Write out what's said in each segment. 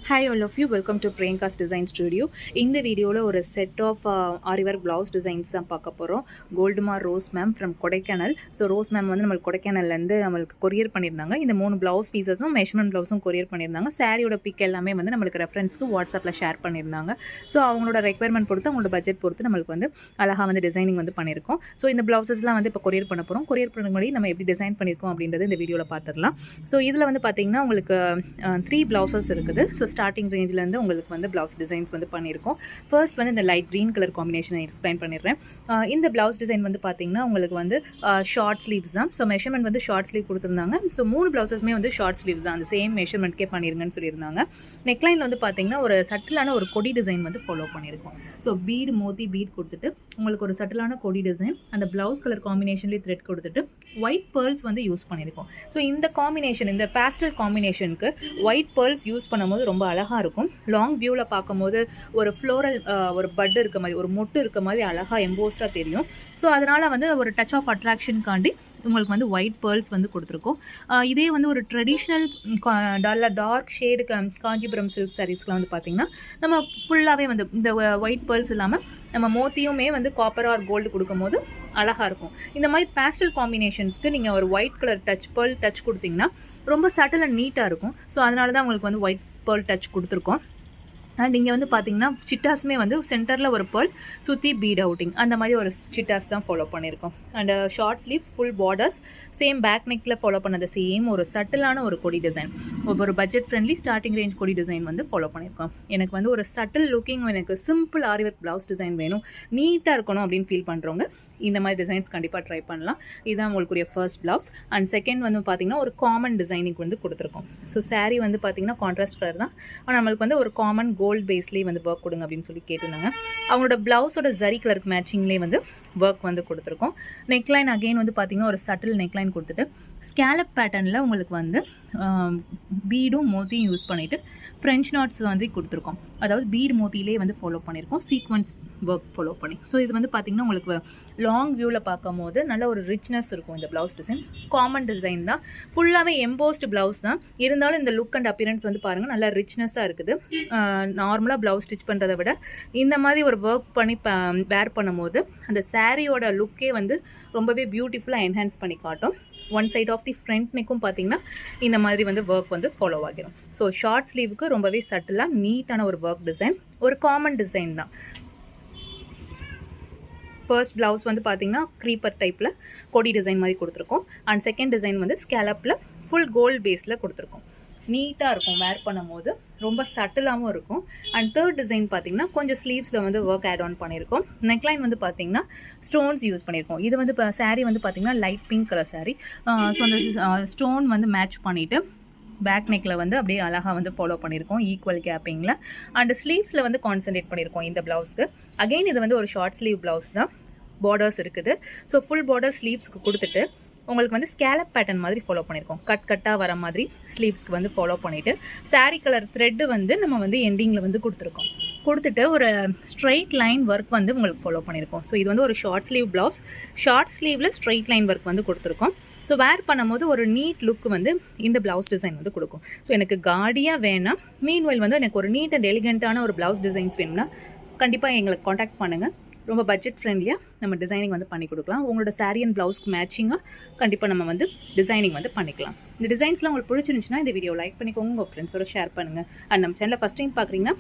Hi all of you, welcome to Priyanka's Design Studio. இந்த வீடியோவில் ஒரு set of aari work blouse designs தான் பார்க்க போகிறோம். கோல்டுமார் Rose ma'am from Kodaikanal. So Rose ma'am வந்து நம்மளுக்கு கொடைக்கானல்லேருந்து நம்மளுக்கு கொரியர் பண்ணியிருந்தாங்க. இந்த 3 ப்ளவுஸ் பீசஸும் மெஷர்மெண்ட் ப்ளவுஸும் கொரியர் பண்ணியிருந்தாங்க. சாரியோட பிக் எல்லாமே வந்து நம்மளுக்கு ரெஃபரன்ஸ்க்கு வாட்ஸ்அப்பில் ஷேர் பண்ணியிருந்தாங்க. ஸோ அவங்களோட ரெக்யர்மெண்ட் பொறுத்து அவங்களோட பட்ஜெட் பொறுத்து நம்மளுக்கு வந்து அழகாக வந்து டிசைனிங் வந்து பண்ணியிருக்கோம். ஸோ இந்த ப்ளவுசஸ்லாம் வந்து இப்போ கொரியர் பண்ண போகிறோம். கொரியர் பண்ண முன்னாடி நம்ம எப்படி டிசைன் பண்ணியிருக்கோம் அப்படின்றது இந்த வீடியோவில் பார்த்துடலாம். ஸோ இதில் வந்து பார்த்தீங்கன்னா உங்களுக்கு 3 ப்ளவுசஸ் இருக்குது. ஸோ ஸ்டார்டிங் ரேஞ்சிலேருந்து உங்களுக்கு வந்து ப்ளவுஸ் டிசைன்ஸ் வந்து பண்ணியிருக்கோம். ஃபர்ஸ்ட் வந்து இந்த light green colour combination explain பண்ணிடுறேன். இந்த ப்ளவுஸ் டிசைன் வந்து பார்த்தீங்கன்னா உங்களுக்கு வந்து ஷார்ட் ஸ்லீவ்ஸ் தான். ஸோ மெஷர்மெண்ட் வந்து ஷார்ட் ஸ்லீவ் கொடுத்துருந்தாங்க. ஸோ 3 ப்ளவுசஸ்மே வந்து ஷார்ட் ஸ்லீவ்ஸ் தான். அந்த சேம் மெஷர்மெண்ட்கே பண்ணிருங்கன்னு சொல்லியிருந்தாங்க. நெக்லைனில் வந்து பார்த்தீங்கன்னா ஒரு சட்டிலான ஒரு கொடி டிசைன் வந்து ஃபாலோ பண்ணியிருக்கோம். ஸோ பீடு மோத்தி பீட் கொடுத்துட்டு உங்களுக்கு ஒரு சட்டிலான கொடி டிசைன், அந்த ப்ளவுஸ் கலர் காம்பினேஷன்லேயே த்ரெட் கொடுத்துட்டு ஒயிட் பேர்ல்ஸ் வந்து யூஸ் பண்ணியிருக்கோம். ஸோ இந்த காம்பினேஷன், இந்த பேஸ்டல் காம்பினேஷனுக்கு ஒயிட் பேர்ல்ஸ் யூஸ் பண்ணும்போது ரொம்ப அழகாக இருக்கும். லாங் வியூவில் பார்க்கும்போது ஒரு ஃப்ளோரல் ஒரு பட் இருக்க மாதிரி, ஒரு மொட்டு இருக்க மாதிரி அழகாக எம்போஸ்டாக தெரியும். ஸோ அதனால் வந்து ஒரு டச் ஆஃப் அட்ராக்ஷனுக்காண்டி உங்களுக்கு வந்து ஒயிட் பேர்ல்ஸ் வந்து கொடுத்துருக்கோம். இதே வந்து ஒரு traditional dark shade Kanchipuram silk சாரீஸ்லாம் வந்து பார்த்திங்கன்னா நம்ம ஃபுல்லாகவே வந்து இந்த ஒயிட் பேர்ல்ஸ் இல்லாமல் நம்ம மோத்தியுமே வந்து காப்பர் ஆர் கோல்டு கொடுக்கும் போது அழகாக இருக்கும். இந்த மாதிரி பேஸ்டல் காம்பினேஷன்ஸ்க்கு நீங்கள் ஒரு ஒயிட் கலர் பேர்ல் டச் கொடுத்தீங்கன்னா ரொம்ப சட்டில் அண்ட் நீட்டாக இருக்கும். ஸோ அதனால தான் உங்களுக்கு வந்து ஒயிட் பேர்ல் டச் கொடுத்துருக்கோம். அண்ட் இங்கே வந்து பார்த்தீங்கன்னா சிட்டாஸுமே வந்து சென்டரில் ஒரு பேர்ல் சுற்றி பீட் அவுட்டிங் அந்த மாதிரி ஒரு சிட்டாஸ் தான் ஃபாலோ பண்ணியிருக்கோம். And short sleeves, full borders, same back நெக்கில் ஃபாலோ பண்ணது சேம் ஒரு சட்டிலான ஒரு கொடி டிசைன், ஒரு பட்ஜெட் ஃப்ரெண்ட்லி ஸ்டார்டிங் ரேஞ்ச் கொடி டிசைன் வந்து ஃபாலோ பண்ணியிருக்கோம். எனக்கு வந்து ஒரு சட்டில் லுக்கிங், எனக்கு simple aari work blouse design வேணும், நீட்டாக இருக்கணும் அப்படின்னு ஃபீல் பண்ணுறவங்க இந்த மாதிரி டிசைன்ஸ் கண்டிப்பாக ட்ரை பண்ணலாம். இதுதான் உங்களுக்குரிய ஃபர்ஸ்ட் ப்ளவுஸ். அண்ட் செகண்ட் வந்து பார்த்திங்கன்னா ஒரு காமன் டிசைனிங் வந்து கொடுத்துருக்கோம். ஸோ சாரீ வந்து பார்த்திங்கன்னா கான்ட்ராஸ்ட் கலர் தான், ஆனால் நம்மளுக்கு வந்து ஒரு காமன் கோல்டு பேஸ்லேயே வந்து ஒர்க் கொடுங்க அப்படின்னு சொல்லி கேட்டிருந்தாங்க. அவங்களோட ப்ளவுஸோட ஜரி கலருக்கு மேட்சிங்லேயே வந்து ஒர்க் வந்து கொடுத்துருக்கோம். நெக்லைன் அகெயின் வந்து பார்த்திங்கன்னா ஒரு சட்டில் நெக்லைன் கொடுத்துட்டு ஸ்கேலப் பேட்டர்னில் உங்களுக்கு வந்து பீடும் மோத்தியும் யூஸ் பண்ணிவிட்டு ஃப்ரெஞ்ச் நாட்ஸ் வந்து கொடுத்துருக்கோம். அதாவது பீடு மோத்திலே வந்து ஃபாலோ பண்ணியிருக்கோம், சீக்வன்ஸ் ஒர்க் ஃபாலோ பண்ணி. ஸோ இது வந்து பார்த்திங்கன்னா உங்களுக்கு லாங் வியூவில் பார்க்கும் போது நல்ல ஒரு ரிச்னஸ் இருக்கும். இந்த ப்ளவுஸ் டிசைன் காமன் டிசைன் தான், ஃபுல்லாகவே எம்போஸ்டு ப்ளவுஸ் தான். இருந்தாலும் இந்த லுக் அண்ட் அப்பியரன்ஸ் வந்து பாருங்கள் நல்லா ரிச்னஸாக இருக்குது. நார்மலாக ப்ளவுஸ் ஸ்டிச் பண்ணுறதை விட இந்த மாதிரி ஒரு ஒர்க் பண்ணி வேர் பண்ணும்போது அந்த சாரியோட லுக்கே வந்து ரொம்பவே பியூட்டிஃபுல்லாக என்ஹான்ஸ் பண்ணி காட்டும். One side of the front நெக்கும் பார்த்தீங்கன்னா இந்த மாதிரி வந்து ஒர்க் வந்து ஃபாலோ ஆகிடும். ஸோ ஷார்ட் ஸ்லீவுக்கு ரொம்பவே சட்டிலாக நீட்டான ஒரு ஒர்க் டிசைன், ஒரு காமன் டிசைன் தான். ஃபர்ஸ்ட் ப்ளவுஸ் வந்து பார்த்திங்கன்னா க்ரீப்பர் டைப்பில் கொடி டிசைன் மாதிரி கொடுத்துருக்கோம். அண்ட் செகண்ட் டிசைன் வந்து ஸ்கேலப்பில் ஃபுல் கோல்டு பேஸில் கொடுத்துருக்கோம். நீட்டாக இருக்கும், வேர் பண்ணும் போது ரொம்ப சட்டிலாகவும் இருக்கும். அண்ட் தேர்ட் டிசைன் பார்த்திங்கன்னா கொஞ்சம் ஸ்லீவ்ஸில் வந்து ஒர்க் ஆட் ஆன் பண்ணியிருக்கோம். நெக்லைன் வந்து பார்த்திங்கன்னா ஸ்டோன்ஸ் யூஸ் பண்ணியிருக்கோம். இது வந்து இப்போ சாரீ வந்து பார்த்திங்கன்னா light pink colour sari. So அந்த ஸ்டோன் வந்து மேட்ச் பண்ணிவிட்டு பேக் நெக்கில் வந்து அப்படியே அழகாக வந்து ஃபாலோ பண்ணியிருக்கோம் ஈக்குவல் கேப்பிங்கில். அண்ட் ஸ்லீவ்ஸில் வந்து கான்சன்ட்ரேட் பண்ணியிருக்கோம் இந்த ப்ளவுஸ்க்கு. அகெயின் இது வந்து ஒரு ஷார்ட் ஸ்லீவ் ப்ளவுஸ் தான், பார்டர்ஸ் இருக்குது. ஸோ ஃபுல் பார்டர் ஸ்லீவ்ஸ்க்கு கொடுத்துட்டு உங்களுக்கு வந்து ஸ்கேலப் பேட்டர்ன் மாதிரி ஃபாலோ பண்ணியிருக்கோம். கட்டாக வர மாதிரி ஸ்லீவ்ஸ்க்கு வந்து ஃபாலோ பண்ணிவிட்டு சாரீ கலர் த்ரெட்டு வந்து நம்ம வந்து எண்டிங்கில் வந்து கொடுத்துட்டு ஒரு ஸ்ட்ரைட் லைன் ஒர்க் வந்து உங்களுக்கு ஃபாலோ பண்ணியிருக்கோம். ஸோ இது வந்து ஒரு ஷார்ட் ஸ்லீவ் ப்ளவுஸ், ஷார்ட் ஸ்லீவில் ஸ்ட்ரைட் லைன் ஒர்க் வந்து கொடுத்துருக்கோம். ஸோ வேர் பண்ணும்போது ஒரு நீட் லுக் வந்து இந்த ப்ளவுஸ் டிசைன் வந்து கொடுக்கும். ஸோ எனக்கு காடியாக வேணாம், மீன்வைல் வந்து எனக்கு ஒரு நீட் அண்ட் எலிகெண்ட்டான ஒரு ப்ளவுஸ் டிசைன்ஸ் வேணும்னா கண்டிப்பாக எங்களுக்கு காண்டாக்ட் பண்ணுங்கள். ரொம்ப பட்ஜெட் ஃப்ரெண்ட்லியாக நம்ம டிசைனிங் வந்து பண்ணி கொடுக்கலாம். உங்களோட சாரீ அண்ட் ப்ளவுஸ்க்கு மேட்சிங்காக கண்டிப்பாக நம்ம வந்து டிசைனிங் வந்து பண்ணிக்கலாம். இந்த டிசைன்ஸ்லாம் உங்களுக்கு பிடிச்சிருந்துச்சுன்னா இந்த வீடியோ லைக் பண்ணிக்கோங்க, உங்கள் ஃப்ரெண்ட்ஸோட ஷேர் பண்ணுங்கள். அண்ட் நம்ம சேனலில் ஃபஸ்ட் டைம் பார்க்குறீங்கன்னா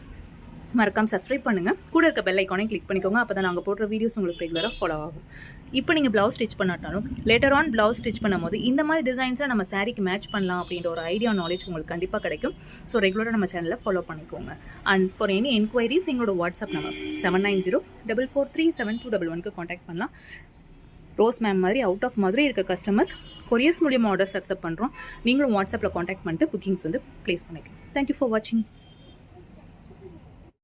மறக்காம சப்ஸ்கிரைப் பண்ணுங்கள், கூட இருக்க பெல் ஐக்கானையும் கிளிக் பண்ணிக்கோங்க. அப்போ தான் நாங்கள் போடுற வீடியோஸ் உங்களுக்கு ரெகுலராக ஃபாலோ ஆகும். இப்போ நீங்கள் ப்ளவுஸ் ஸ்டிச் பண்ணாட்டாலும் லேட்டர் ஆன் ப்ளவுஸ் ஸ்டிச் பண்ணும்போது இந்த மாதிரி டிசைன்ஸை நம்ம சாரீக்கு மேட்ச் பண்ணலாம் அப்படின்ற ஒரு ஐடியா நாலேஜ் உங்களுக்கு கண்டிப்பாக கிடைக்கும். ஸோ ரெகுலராக நம்ம சேனலில் ஃபாலோ பண்ணிக்கோங்க. அண்ட் ஃபார் எனி என்கொயரிஸ் எங்களோட வாட்ஸ்அப் நம்பர் 7904437211க்கு காண்டாக்ட் பண்ணலாம். ரோஸ் மேம் மாதிரி அவுட் ஆஃப் மதுரை இருக்க கஸ்டமர்ஸ் கொரியர்ஸ் மூலியமாக ஆர்டர்ஸ் அக்செப்ட் பண்ணுறோம். நீங்களும் வாட்ஸ்அப்பில் காண்டாக்ட் பண்ணிட்டு புக்கிங்ஸ் வந்து ப்ளேஸ் பண்ணிக்கலாம். தேங்க்யூ ஃபார் வாட்சிங்.